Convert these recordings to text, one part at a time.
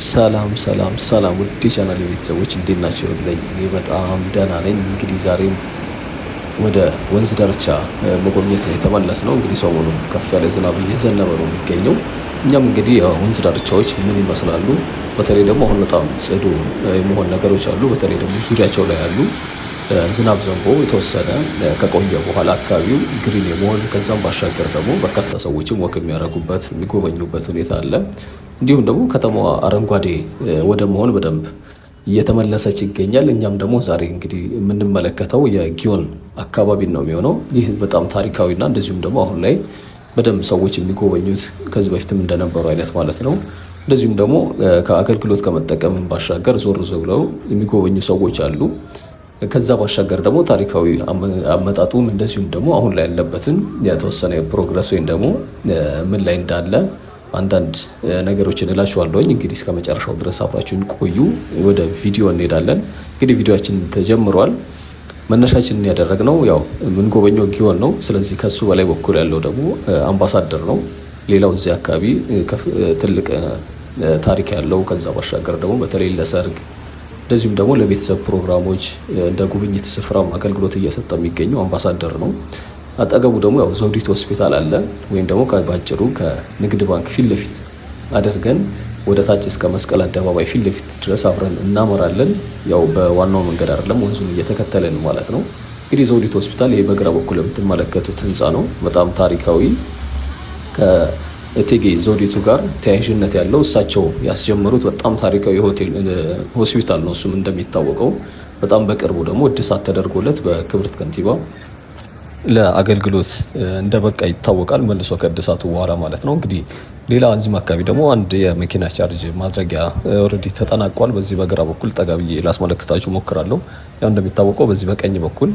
ሰላም ሰላም ሰላም ውድ የቻናል ቤተሰቦች እንዴት ናቸው? እኔ በጣም ደህና ነኝ። እንግዲህ ዛሬም ወደ ወንዝ ዳርቻ መጎብኘት ነው የተመለስነው። እንግዲህ ሰሞኑን ከፍ ያለ ዝናብ እየዘነበ ነው የሚገኘው። እኛም እንግዲህ ወንዝ ዳርቻዎች ምን ይመስላሉ፣ በተለይ ደግሞ አሁን በጣም ጽዱ የመሆን ነገሮች አሉ። በተለይ ደግሞ ዙሪያቸው ላይ ያሉ ዝናብ ዘንቦ የተወሰነ ከቆየ በኋላ አካባቢው ግሪን የመሆን ከዛም ባሻገር ደግሞ በርካታ ሰዎችም ወክ የሚያደርጉበት የሚጎበኙበት ሁኔታ አለ። እንዲሁም ደግሞ ከተማዋ አረንጓዴ ወደ መሆን በደንብ እየተመለሰች ይገኛል። እኛም ደግሞ ዛሬ እንግዲህ የምንመለከተው የጊዮን አካባቢን ነው የሚሆነው። ይህ በጣም ታሪካዊና እንደዚሁም ደግሞ አሁን ላይ በደንብ ሰዎች የሚጎበኙት ከዚህ በፊትም እንደነበሩ አይነት ማለት ነው። እንደዚሁም ደግሞ ከአገልግሎት ከመጠቀም ባሻገር ዞር ብለው የሚጎበኙ ሰዎች አሉ። ከዛ ባሻገር ደግሞ ታሪካዊ አመጣጡን እንደዚሁም ደግሞ አሁን ላይ ያለበትን የተወሰነ ፕሮግረስ ወይም ደግሞ ምን ላይ እንዳለ አንዳንድ ነገሮችን እላችኋለሁኝ። እንግዲህ እስከ መጨረሻው ድረስ አብራችሁን ቆዩ። ወደ ቪዲዮ እንሄዳለን። እንግዲህ ቪዲዮአችን ተጀምሯል። መነሻችንን ያደረግነው ያው የምንጎበኘው ጊዮን ነው። ስለዚህ ከሱ በላይ በኩል ያለው ደግሞ አምባሳደር ነው። ሌላው እዚህ አካባቢ ትልቅ ታሪክ ያለው ከዛ ባሻገር ደግሞ በተለይ ለሰርግ እንደዚሁም ደግሞ ለቤተሰብ ፕሮግራሞች እንደ ጉብኝት ስፍራም አገልግሎት እየሰጠ የሚገኘው አምባሳደር ነው። አጠገቡ ደግሞ ያው ዘውዲቱ ሆስፒታል አለ። ወይም ደግሞ ባጭሩ ከንግድ ባንክ ፊት ለፊት አድርገን ወደ ታች እስከ መስቀል አደባባይ ፊት ለፊት ድረስ አብረን እናመራለን። ያው በዋናው መንገድ አይደለም፣ ወንዙን እየተከተለን ማለት ነው። እንግዲህ ዘውዲቱ ሆስፒታል ይሄ በግራ በኩል የምትመለከቱት ህንፃ ነው። በጣም ታሪካዊ ከእቴጌ ዘውዲቱ ጋር ተያያዥነት ያለው እሳቸው ያስጀመሩት በጣም ታሪካዊ ሆስፒታል ነው። እሱም እንደሚታወቀው በጣም በቅርቡ ደግሞ እድሳት ተደርጎለት በክብርት ከንቲባ ለአገልግሎት እንደበቃ ይታወቃል። መልሶ ከእድሳቱ በኋላ ማለት ነው። እንግዲህ ሌላ እዚህም አካባቢ ደግሞ አንድ የመኪና ቻርጅ ማድረጊያ ኦልሬዲ ተጠናቋል። በዚህ በግራ በኩል ጠጋ ብዬ ላስመለክታችሁ ሞክራለሁ። ያው እንደሚታወቀው በዚህ በቀኝ በኩል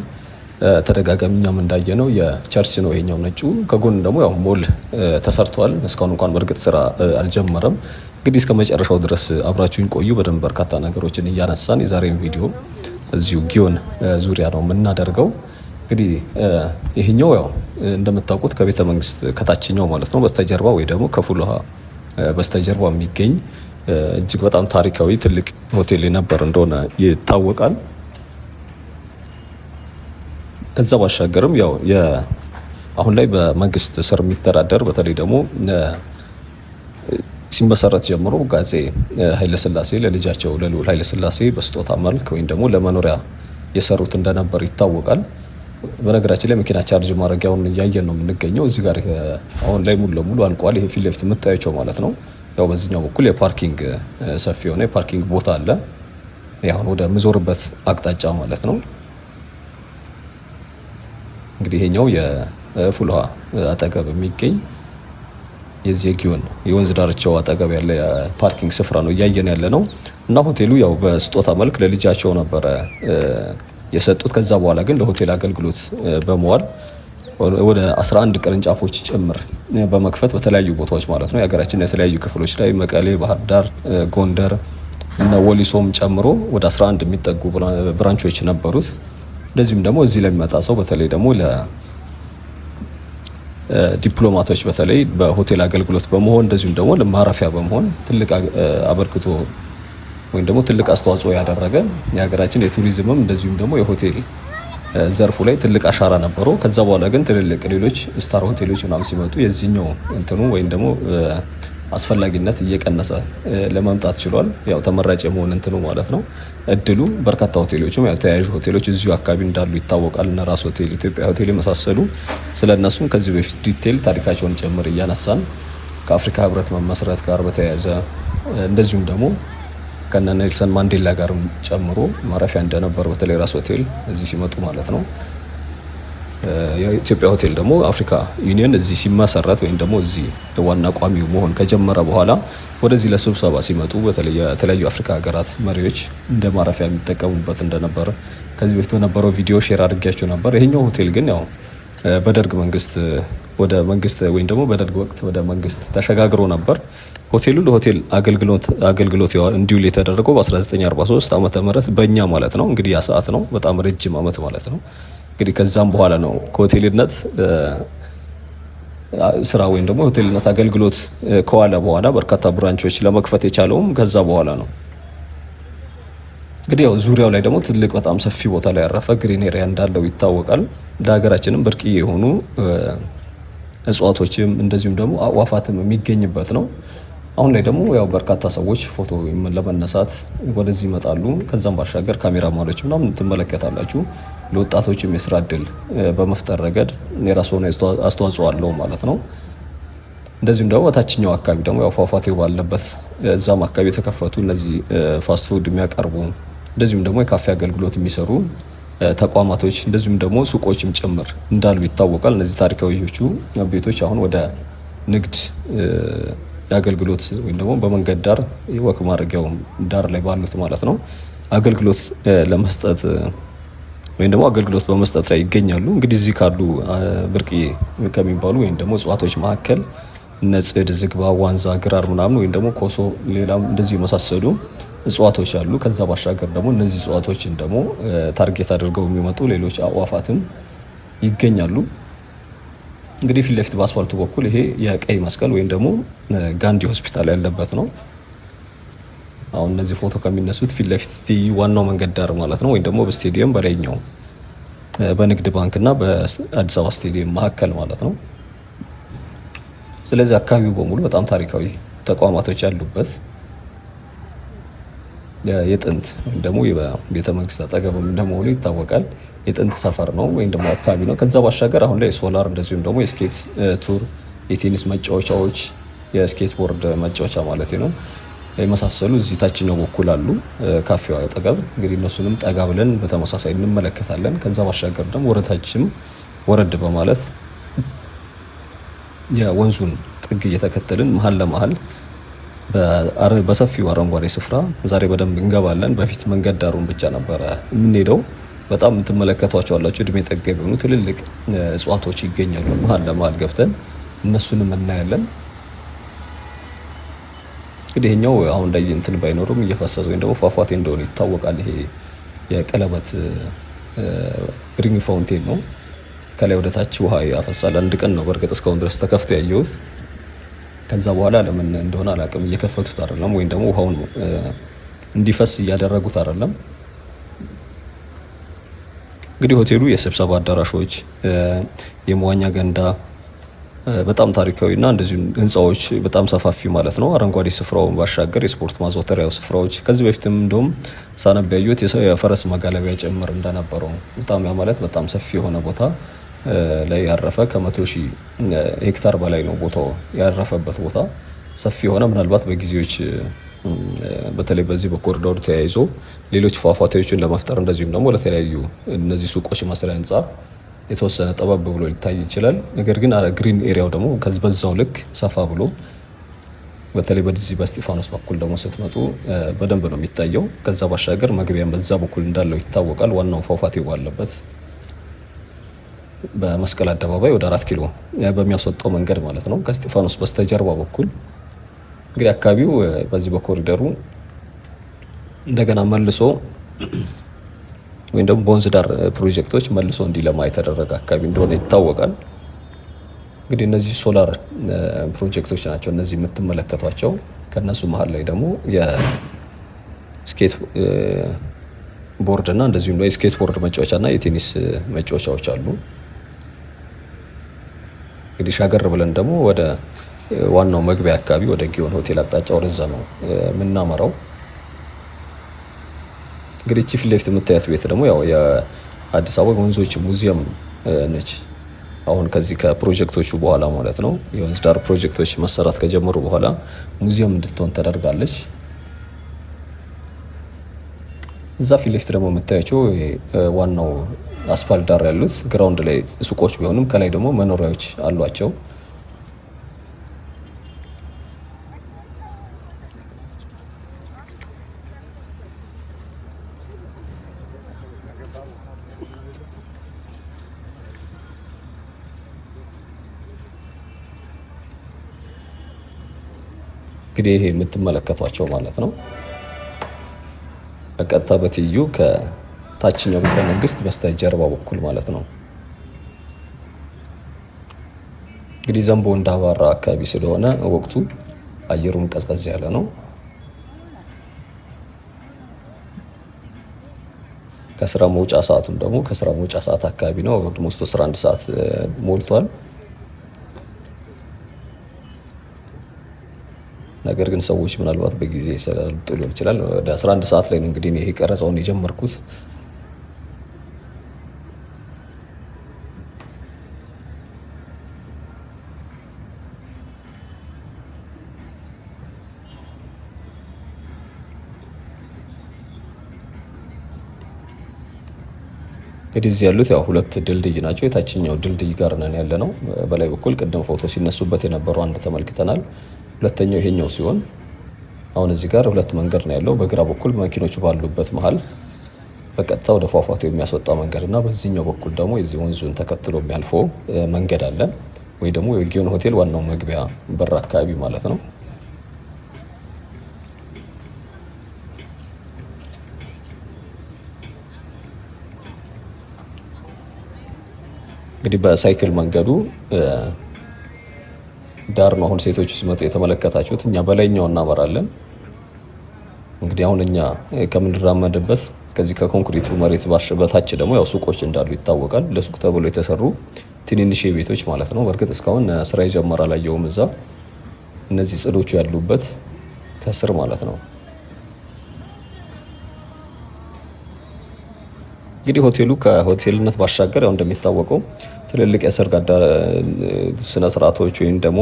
ተደጋጋሚ እኛም እንዳየነው የቸርች ነው ይሄኛው ነጩ። ከጎን ደግሞ ያው ሞል ተሰርቷል። እስካሁን እንኳን በእርግጥ ስራ አልጀመረም። እንግዲህ እስከ መጨረሻው ድረስ አብራችሁኝ ቆዩ። በደንብ በርካታ ነገሮችን እያነሳን የዛሬን ቪዲዮ እዚሁ ጊዮን ዙሪያ ነው የምናደርገው። እንግዲህ ይሄኛው ያው እንደምታውቁት ከቤተ መንግስት ከታችኛው ማለት ነው በስተጀርባ ወይ ደግሞ ከፉልውሃ በስተጀርባ የሚገኝ እጅግ በጣም ታሪካዊ ትልቅ ሆቴል የነበር እንደሆነ ይታወቃል። ከዛ ባሻገርም ያው አሁን ላይ በመንግስት ስር የሚተዳደር በተለይ ደግሞ ሲመሰረት ጀምሮ አፄ ኃይለሥላሴ ለልጃቸው ለልዑል ኃይለሥላሴ በስጦታ መልክ ወይም ደግሞ ለመኖሪያ የሰሩት እንደነበር ይታወቃል። በነገራችን ላይ መኪና ቻርጅ ማድረጊያውን እያየን ነው የምንገኘው። እዚህ ጋር አሁን ላይ ሙሉ ለሙሉ አልቋል። ይሄ ፊት ለፊት የምታያቸው ማለት ነው። ያው በዚህኛው በኩል የፓርኪንግ ሰፊ የሆነ የፓርኪንግ ቦታ አለ። አሁን ወደ ምዞርበት አቅጣጫ ማለት ነው። እንግዲህ ይሄኛው የፉልውሃ አጠገብ የሚገኝ የዚህ ጊዮን የወንዝ ዳርቻው አጠገብ ያለ የፓርኪንግ ስፍራ ነው እያየን ያለ ነው። እና ሆቴሉ ያው በስጦታ መልክ ለልጃቸው ነበረ የሰጡት። ከዛ በኋላ ግን ለሆቴል አገልግሎት በመዋል ወደ 11 ቅርንጫፎች ጭምር በመክፈት በተለያዩ ቦታዎች ማለት ነው የሀገራችን የተለያዩ ክፍሎች ላይ መቀሌ፣ ባህር ዳር፣ ጎንደር እና ወሊሶም ጨምሮ ወደ 11 የሚጠጉ ብራንቾች ነበሩት። እንደዚሁም ደግሞ እዚህ ለሚመጣ ሰው በተለይ ደግሞ ለዲፕሎማቶች በተለይ በሆቴል አገልግሎት በመሆን እንደዚሁም ደግሞ ለማረፊያ በመሆን ትልቅ አበርክቶ ወይም ደግሞ ትልቅ አስተዋጽኦ ያደረገ የሀገራችን የቱሪዝምም እንደዚሁም ደግሞ የሆቴል ዘርፉ ላይ ትልቅ አሻራ ነበረው። ከዛ በኋላ ግን ትልልቅ ሌሎች ስታር ሆቴሎች ምናምን ሲመጡ የዚህኛው እንትኑ ወይም ደግሞ አስፈላጊነት እየቀነሰ ለመምጣት ችሏል። ያው ተመራጭ የመሆን እንትኑ ማለት ነው እድሉ። በርካታ ሆቴሎችም ያው ተያያዥ ሆቴሎች እዚሁ አካባቢ እንዳሉ ይታወቃል። እነ ራስ ሆቴል፣ ኢትዮጵያ ሆቴል የመሳሰሉ ስለነሱም ከዚህ በፊት ዲቴል ታሪካቸውን ጭምር እያነሳን ከአፍሪካ ህብረት መመስረት ጋር በተያያዘ እንደዚሁም ደግሞ ከነ ኔልሰን ማንዴላ ጋር ጨምሮ ማረፊያ እንደነበር በተለይ ራስ ሆቴል እዚህ ሲመጡ ማለት ነው። የኢትዮጵያ ሆቴል ደግሞ አፍሪካ ዩኒየን እዚህ ሲመሰረት ወይም ደግሞ እዚህ ዋና ቋሚው መሆን ከጀመረ በኋላ ወደዚህ ለስብሰባ ሲመጡ በተለይ የተለያዩ አፍሪካ ሀገራት መሪዎች እንደ ማረፊያ የሚጠቀሙበት እንደነበር ከዚህ በፊት በነበረው ቪዲዮ ሼር አድርጌያችሁ ነበር። ይሄኛው ሆቴል ግን ያው በደርግ መንግስት ወደ መንግስት ወይም ደግሞ በደርግ ወቅት ወደ መንግስት ተሸጋግሮ ነበር። ሆቴሉ ለሆቴል አገልግሎት እንዲውል የተደረገው በ1943 ዓመተ ምህረት በእኛ ማለት ነው። እንግዲህ ያ ሰዓት ነው በጣም ረጅም ዓመት ማለት ነው። እንግዲህ ከዛም በኋላ ነው ከሆቴልነት ስራ ወይም ደግሞ ሆቴልነት አገልግሎት ከዋለ በኋላ በርካታ ብራንቾች ለመክፈት የቻለውም ከዛ በኋላ ነው። እንግዲህ ያው ዙሪያው ላይ ደግሞ ትልቅ በጣም ሰፊ ቦታ ላይ ያረፈ ግሪን ኤሪያ እንዳለው ይታወቃል። ለሀገራችንም ብርቅዬ የሆኑ እጽዋቶችም እንደዚሁም ደግሞ አዕዋፋትም የሚገኝበት ነው። አሁን ላይ ደግሞ ያው በርካታ ሰዎች ፎቶ ለመነሳት ወደዚህ ይመጣሉ። ከዛም ባሻገር ካሜራማኖች ምናምን ትመለከታላችሁ። ለወጣቶችም የስራ እድል በመፍጠር ረገድ የራሱ ሆነ አስተዋጽኦ አለው ማለት ነው። እንደዚሁም ደግሞ በታችኛው አካባቢ ደግሞ ያው ፏፏቴው ባለበት እዛም አካባቢ የተከፈቱ እነዚህ ፋስት ፉድ የሚያቀርቡ እንደዚሁም ደግሞ የካፌ አገልግሎት የሚሰሩ ተቋማቶች እንደዚሁም ደግሞ ሱቆችም ጭምር እንዳሉ ይታወቃል። እነዚህ ታሪካዊዎቹ ቤቶች አሁን ወደ ንግድ የአገልግሎት ወይም ደግሞ በመንገድ ዳር ወክ ማድረጊያው ዳር ላይ ባሉት ማለት ነው አገልግሎት ለመስጠት ወይም ደግሞ አገልግሎት በመስጠት ላይ ይገኛሉ። እንግዲህ እዚህ ካሉ ብርቅዬ ከሚባሉ ወይም ደግሞ እጽዋቶች መካከል እነ ጽድ፣ ዝግባ፣ ዋንዛ፣ ግራር ምናምን ወይም ደግሞ ኮሶ ሌላም እንደዚህ የመሳሰሉ እጽዋቶች አሉ። ከዛ ባሻገር ደግሞ እነዚህ እጽዋቶችን ደግሞ ታርጌት አድርገው የሚመጡ ሌሎች አዕዋፋትም ይገኛሉ። እንግዲህ ፊት ለፊት በአስፋልቱ በኩል ይሄ የቀይ መስቀል ወይም ደግሞ ጋንዲ ሆስፒታል ያለበት ነው። አሁን እነዚህ ፎቶ ከሚነሱት ፊት ለፊት ዋናው መንገድ ዳር ማለት ነው ወይም ደግሞ በስቴዲየም በላይኛው በንግድ ባንክ እና በአዲስ አበባ ስቴዲየም መካከል ማለት ነው። ስለዚህ አካባቢው በሙሉ በጣም ታሪካዊ ተቋማቶች ያሉበት የጥንት ወይም ደግሞ የቤተ መንግስት አጠገብ እንደመሆኑ ይታወቃል። የጥንት ሰፈር ነው ወይም ደግሞ አካባቢ ነው። ከዛ ባሻገር አሁን ላይ ሶላር እንደዚሁም ደግሞ የስኬት ቱር፣ የቴኒስ መጫወቻዎች፣ የስኬት ቦርድ መጫወቻ ማለት ነው የመሳሰሉ እዚህ ታችኛው በኩል አሉ። ካፌው አጠገብ እንግዲህ እነሱንም ጠጋ ብለን በተመሳሳይ እንመለከታለን። ከዛ ባሻገር ደግሞ ወረታችም ወረድ በማለት የወንዙን ጥግ እየተከተልን መሀል ለመሀል በሰፊው አረንጓዴ ስፍራ ዛሬ በደንብ እንገባለን። በፊት መንገድ ዳሩን ብቻ ነበረ የምንሄደው። በጣም የምትመለከቷቸው አላቸው እድሜ ጠገብ የሆኑ ትልልቅ እጽዋቶች ይገኛሉ። መሀል ለመሀል ገብተን እነሱንም እናያለን። እንግዲህ ይሄኛው አሁን ላይ እንትን ባይኖርም እየፈሰሰ ወይም ደግሞ ፏፏቴ እንደሆነ ይታወቃል። ይሄ የቀለበት ሪንግ ፋውንቴን ነው። ከላይ ወደ ታች ውሃ ያፈሳል። አንድ ቀን ነው በእርግጥ እስካሁን ድረስ ተከፍቶ ያየሁት። ከዛ በኋላ ለምን እንደሆነ አላውቅም። እየከፈቱት አይደለም ወይም ደግሞ ውሃውን እንዲፈስ እያደረጉት አይደለም። እንግዲህ ሆቴሉ የስብሰባ አዳራሾች፣ የመዋኛ ገንዳ በጣም ታሪካዊና እንደዚሁም ህንፃዎች በጣም ሰፋፊ ማለት ነው። አረንጓዴ ስፍራውን ባሻገር የስፖርት ማዘውተሪያ ስፍራዎች ከዚህ በፊትም እንደውም ሳነብ ያየሁት የፈረስ መጋለቢያ ጭምር እንደነበረው በጣም ያ ማለት በጣም ሰፊ የሆነ ቦታ ላይ ያረፈ ከ100,000 ሄክታር በላይ ነው ቦታው ያረፈበት ቦታ ሰፊ የሆነ ምናልባት በጊዜዎች በተለይ በዚህ በኮሪዶር ተያይዞ ሌሎች ፏፏቴዎችን ለመፍጠር እንደዚሁም ደግሞ ለተለያዩ እነዚህ ሱቆች መስሪያ ህንፃ የተወሰነ ጠበብ ብሎ ሊታይ ይችላል። ነገር ግን ግሪን ኤሪያው ደግሞ ከዚህ በዛው ልክ ሰፋ ብሎ በተለይ በዚህ በስጢፋኖስ በኩል ደግሞ ስትመጡ በደንብ ነው የሚታየው። ከዛ ባሻገር መግቢያም በዛ በኩል እንዳለው ይታወቃል። ዋናው ፏፏቴው ባለበት በመስቀል አደባባይ ወደ 4 ኪሎ በሚያስወጣው መንገድ ማለት ነው። ከስጢፋኖስ በስተጀርባ በኩል እንግዲህ አካባቢው በዚህ በኮሪደሩ እንደገና መልሶ ወይም ደግሞ በወንዝ ዳር ፕሮጀክቶች መልሶ እንዲለማ የተደረገ አካባቢ እንደሆነ ይታወቃል። እንግዲህ እነዚህ ሶላር ፕሮጀክቶች ናቸው እነዚህ የምትመለከቷቸው። ከነሱ መሀል ላይ ደግሞ የስኬት ቦርድ እና እንደዚሁም የስኬት ቦርድ መጫወቻ እና የቴኒስ መጫወቻዎች አሉ። እንግዲህ ሻገር ብለን ደግሞ ወደ ዋናው መግቢያ አካባቢ ወደ ጊዮን ሆቴል አቅጣጫ ወደዛ ነው የምናመራው። እንግዲህ ፊት ለፊት የምታያት ቤት ደግሞ ያው የአዲስ አበባ ወንዞች ሙዚየም ነች። አሁን ከዚህ ከፕሮጀክቶቹ በኋላ ማለት ነው የወንዝ ዳር ፕሮጀክቶች መሰራት ከጀመሩ በኋላ ሙዚየም እንድትሆን ተደርጋለች። እዛ ፊት ለፊት ደግሞ የምታያቸው ዋናው አስፋልት ዳር ያሉት ግራውንድ ላይ ሱቆች ቢሆኑም ከላይ ደግሞ መኖሪያዎች አሏቸው። እንግዲህ ይሄ የምትመለከቷቸው ማለት ነው በቀጥታ በትይዩ ከታችኛው ቤተ መንግስት በስተጀርባ በኩል ማለት ነው። እንግዲህ ዘንቦ እንዳባራ አካባቢ ስለሆነ ወቅቱ አየሩም ቀዝቀዝ ያለ ነው። ከስራ መውጫ ሰዓቱም ደግሞ ከስራ መውጫ ሰዓት አካባቢ ነው። ኦልሞስት 11 ሰዓት ሞልቷል። ነገር ግን ሰዎች ምናልባት በጊዜ ስለልጡ ሊሆን ይችላል። ወደ 11 ሰዓት ላይ ነው እንግዲህ ይሄ ቀረጻውን የጀመርኩት። እንግዲህ እዚህ ያሉት ያው ሁለት ድልድይ ናቸው። የታችኛው ድልድይ ጋር ነን ያለ ነው። በላይ በኩል ቅድም ፎቶ ሲነሱበት የነበረው አንድ ተመልክተናል። ሁለተኛው ይሄኛው ሲሆን አሁን እዚህ ጋር ሁለት መንገድ ነው ያለው። በግራ በኩል መኪኖቹ ባሉበት መሀል በቀጥታ ወደ ፏፏቴው የሚያስወጣ መንገድ እና በዚህኛው በኩል ደግሞ የዚህ ወንዙን ተከትሎ የሚያልፈው መንገድ አለ፣ ወይ ደግሞ የጊዮን ሆቴል ዋናው መግቢያ በር አካባቢ ማለት ነው። እንግዲህ በሳይክል መንገዱ ዳር ነው አሁን ሴቶች ሲመጡ የተመለከታችሁት። እኛ በላይኛው እናመራለን። እንግዲህ አሁን እኛ ከምንራመድበት ከዚህ ከኮንክሪቱ መሬት በታች ደግሞ ያው ሱቆች እንዳሉ ይታወቃል። ለሱቅ ተብሎ የተሰሩ ትንንሽ ቤቶች ማለት ነው። በእርግጥ እስካሁን ስራ የጀመረ አላየሁም እዛ። እነዚህ ጽዶቹ ያሉበት ከስር ማለት ነው። እንግዲህ ሆቴሉ ከሆቴልነት ባሻገር ያው እንደሚታወቀው ትልልቅ የሰርግ ስነ ስርዓቶች ወይም ደግሞ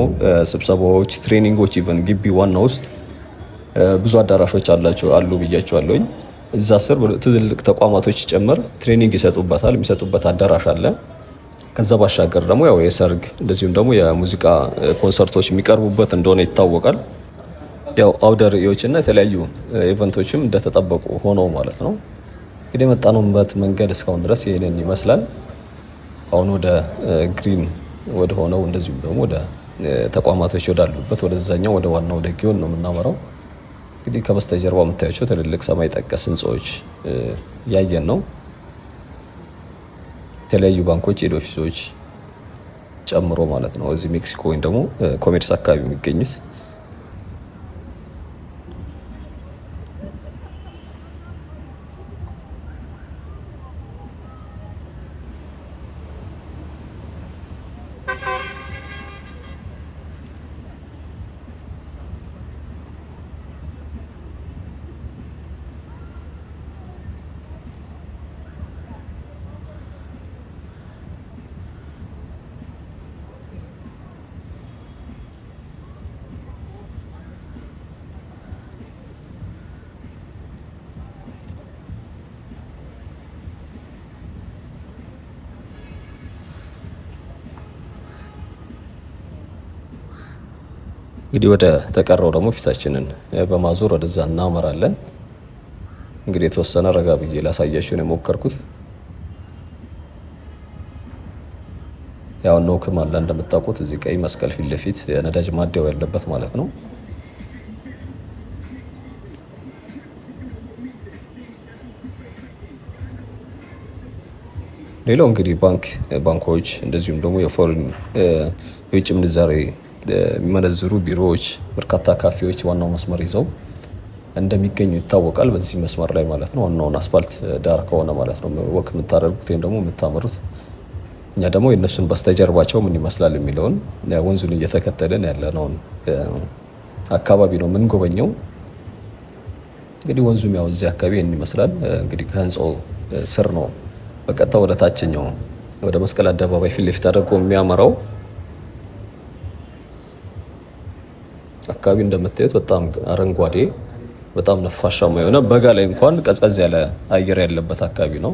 ስብሰባዎች፣ ትሬኒንጎች ኢቨን ግቢ ዋና ውስጥ ብዙ አዳራሾች አሉ ብያቸዋለሁኝ። እዛ ስር ትልልቅ ተቋማቶች ጭምር ትሬኒንግ ይሰጡበታል። የሚሰጡበት አዳራሽ አለ። ከዛ ባሻገር ደግሞ ያው የሰርግ እንደዚሁም ደግሞ የሙዚቃ ኮንሰርቶች የሚቀርቡበት እንደሆነ ይታወቃል። ያው አውደ ርዕዮችና የተለያዩ ኢቨንቶችም እንደተጠበቁ ሆነው ማለት ነው። እንግዲህ የመጣንበት መንገድ እስካሁን ድረስ ይሄንን ይመስላል። አሁን ወደ ግሪን ወደ ሆነው እንደዚሁም ደግሞ ወደ ተቋማቶች ወዳሉበት ወደዛኛው ወደ ዋናው ወደ ጊዮን ነው የምናመራው። እንግዲህ ከበስተጀርባ የምታያቸው ትልልቅ ሰማይ ጠቀስ ህንፃዎች ያየን ነው። የተለያዩ ባንኮች፣ ሄድ ኦፊሶች ጨምሮ ማለት ነው። እዚህ ሜክሲኮ ወይም ደግሞ ኮሜርስ አካባቢ የሚገኙት እንግዲህ ወደ ተቀረው ደግሞ ፊታችንን በማዞር ወደዛ እናመራለን። እንግዲህ የተወሰነ ረጋ ብዬ ላሳያችሁ ነው የሞከርኩት። ያው ኖክም አለ እንደምታውቁት እዚህ ቀይ መስቀል ፊት ለፊት የነዳጅ ማደያው ያለበት ማለት ነው። ሌላው እንግዲህ ባንኮች እንደዚሁም ደግሞ የፎሬን የውጭ ምንዛሬ የሚመነዝሩ ቢሮዎች፣ በርካታ ካፌዎች ዋናው መስመር ይዘው እንደሚገኙ ይታወቃል። በዚህ መስመር ላይ ማለት ነው። ዋናውን አስፋልት ዳር ከሆነ ማለት ነው ወክ የምታደርጉት ወይም ደግሞ የምታመሩት። እኛ ደግሞ የእነሱን በስተጀርባቸው ምን ይመስላል የሚለውን ወንዙን እየተከተልን ያለነውን አካባቢ ነው የምንጎበኘው። እንግዲህ ወንዙም ያው እዚህ አካባቢ ይህን ይመስላል። እንግዲህ ከህንፃው ስር ነው በቀጥታ ወደ ታችኛው ወደ መስቀል አደባባይ ፊት ለፊት አድርጎ የሚያመራው። አካባቢ እንደምታዩት በጣም አረንጓዴ፣ በጣም ነፋሻማ የሆነ በጋ ላይ እንኳን ቀዝቀዝ ያለ አየር ያለበት አካባቢ ነው።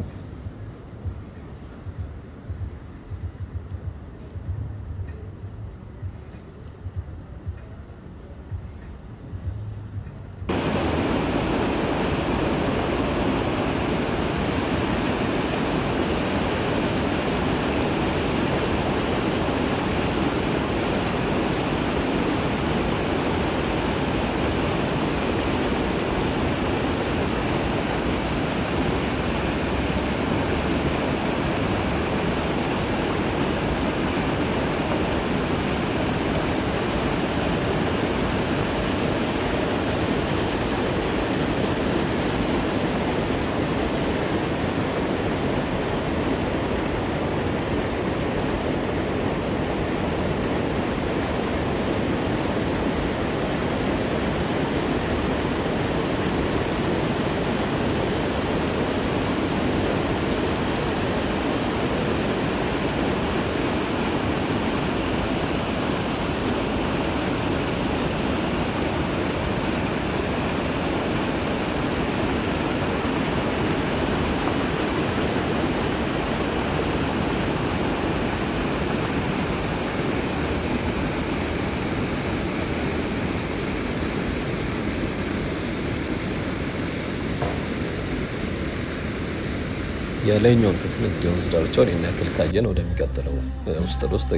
የላይኛውን ክፍል እንግዲህ ወንዝ ዳርቻውን ያክል ካየን ወደሚቀጥለው ውስጥ ለውስጥ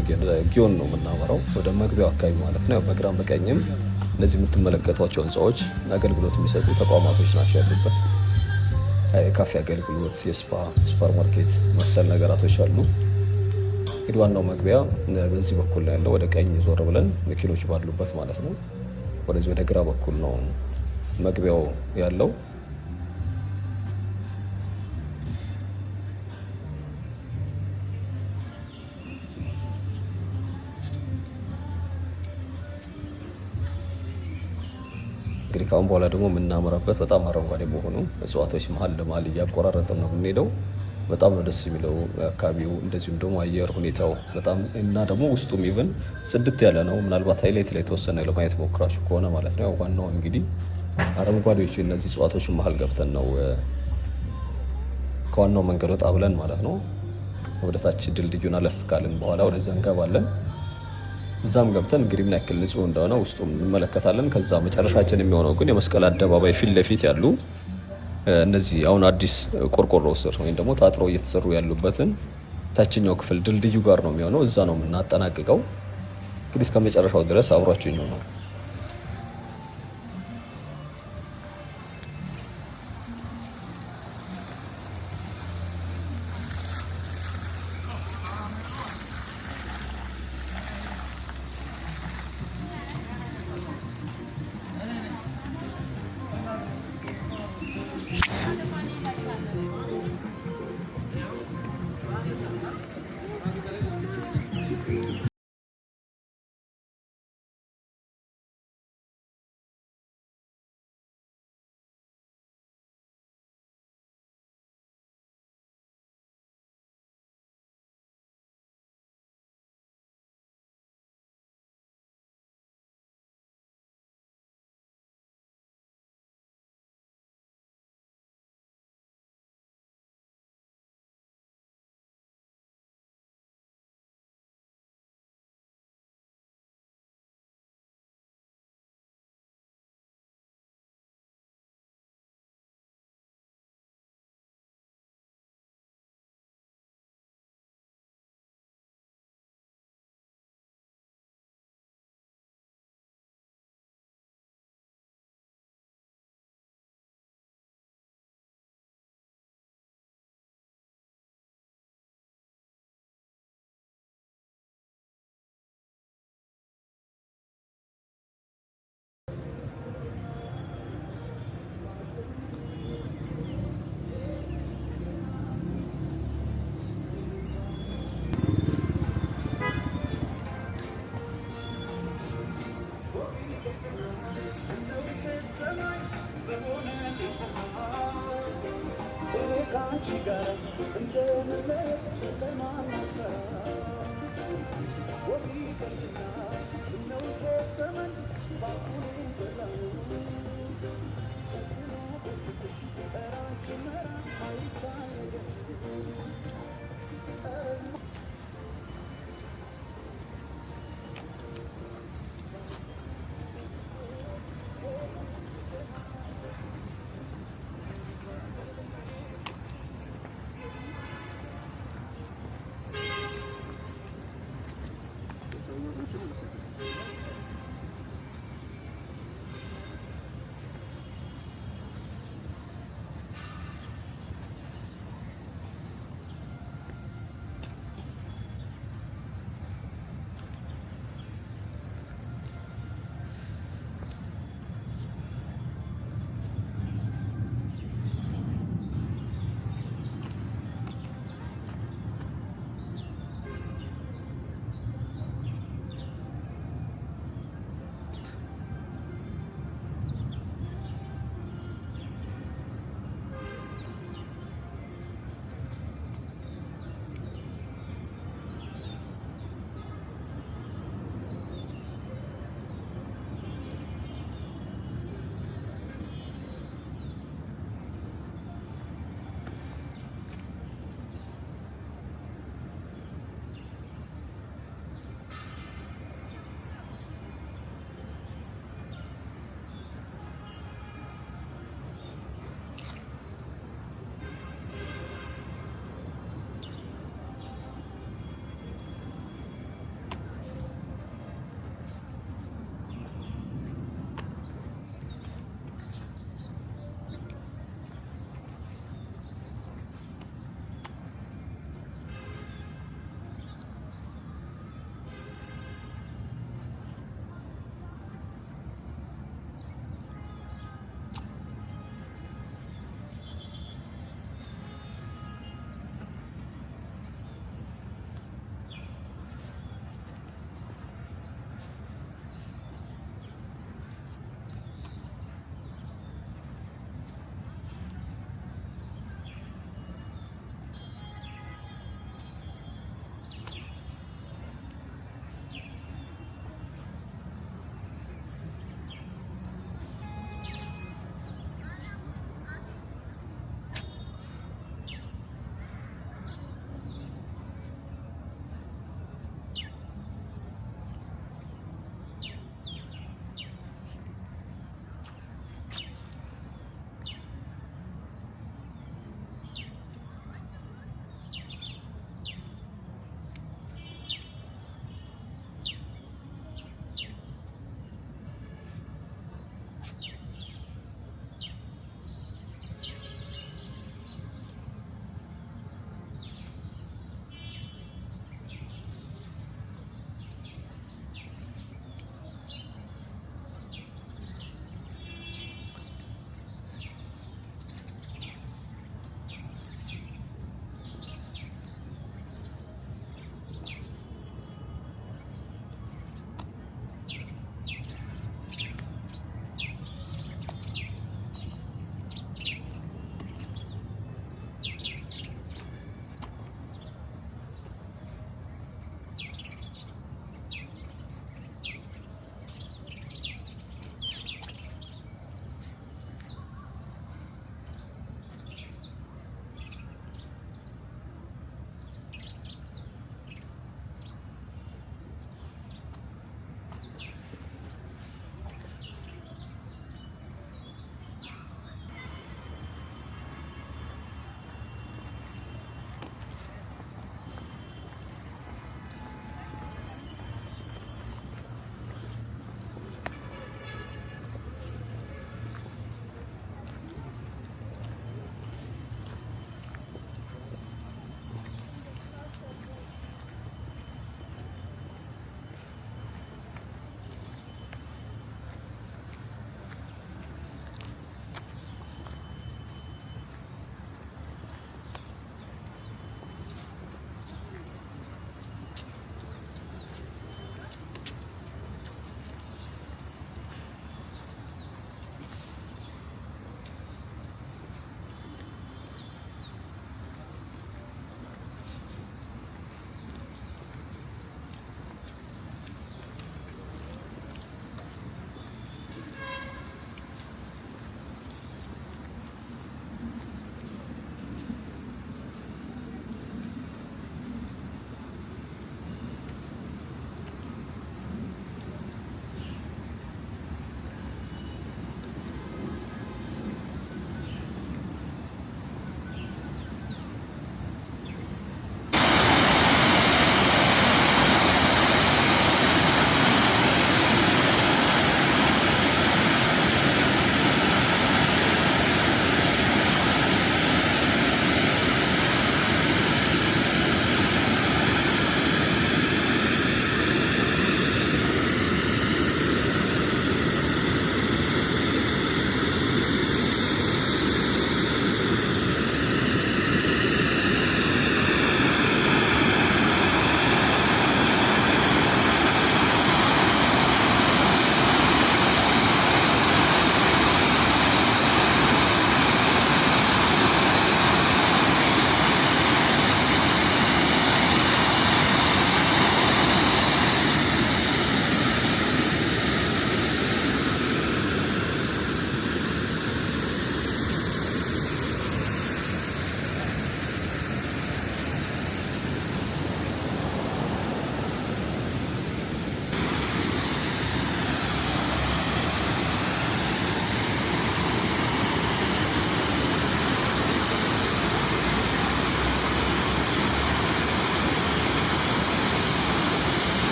ጊዮን ነው የምናመራው፣ ወደ መግቢያው አካባቢ ማለት ነው። በግራም በቀኝም እነዚህ የምትመለከቷቸው ህንፃዎች አገልግሎት የሚሰጡ ተቋማቶች ናቸው ያሉበት። የካፌ አገልግሎት፣ የስፓ ሱፐር ማርኬት መሰል ነገራቶች አሉ። እንግዲህ ዋናው መግቢያ በዚህ በኩል ነው ያለው። ወደ ቀኝ ዞር ብለን መኪኖች ባሉበት ማለት ነው። ወደዚህ ወደ ግራ በኩል ነው መግቢያው ያለው። እንግዲህ ካሁን በኋላ ደግሞ የምናመራበት በጣም አረንጓዴ በሆኑ እጽዋቶች መሀል ለመሀል እያቆራረጥን ነው የምንሄደው። በጣም ነው ደስ የሚለው አካባቢው፣ እንደዚሁም ደግሞ አየር ሁኔታው በጣም እና ደግሞ ውስጡም ኢቭን ጽድት ያለ ነው። ምናልባት ሃይላይት ላይ የተወሰነ ለማየት ሞክራችሁ ከሆነ ማለት ነው። ዋናው እንግዲህ አረንጓዴዎቹ እነዚህ እጽዋቶች መሀል ገብተን ነው ከዋናው መንገድ ወጣ ብለን ማለት ነው ወደታች ድልድዩን አለፍ ካልን በኋላ ወደዛ እንገባለን። እዛም ገብተን እንግዲህ ምን ያክል ንጹህ እንደሆነ ውስጡም እንመለከታለን። ከዛ መጨረሻችን የሚሆነው ግን የመስቀል አደባባይ ፊት ለፊት ያሉ እነዚህ አሁን አዲስ ቆርቆሮ ስር ወይም ደግሞ ታጥሮ እየተሰሩ ያሉበትን ታችኛው ክፍል ድልድዩ ጋር ነው የሚሆነው። እዛ ነው የምናጠናቅቀው። እንግዲህ እስከ መጨረሻው ድረስ አብሯችሁ ነው።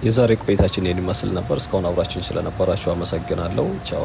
የዛሬ ቆይታችን ይህን ይመስል ነበር። እስካሁን አብራችን ስለነበራችሁ አመሰግናለሁ። ቻው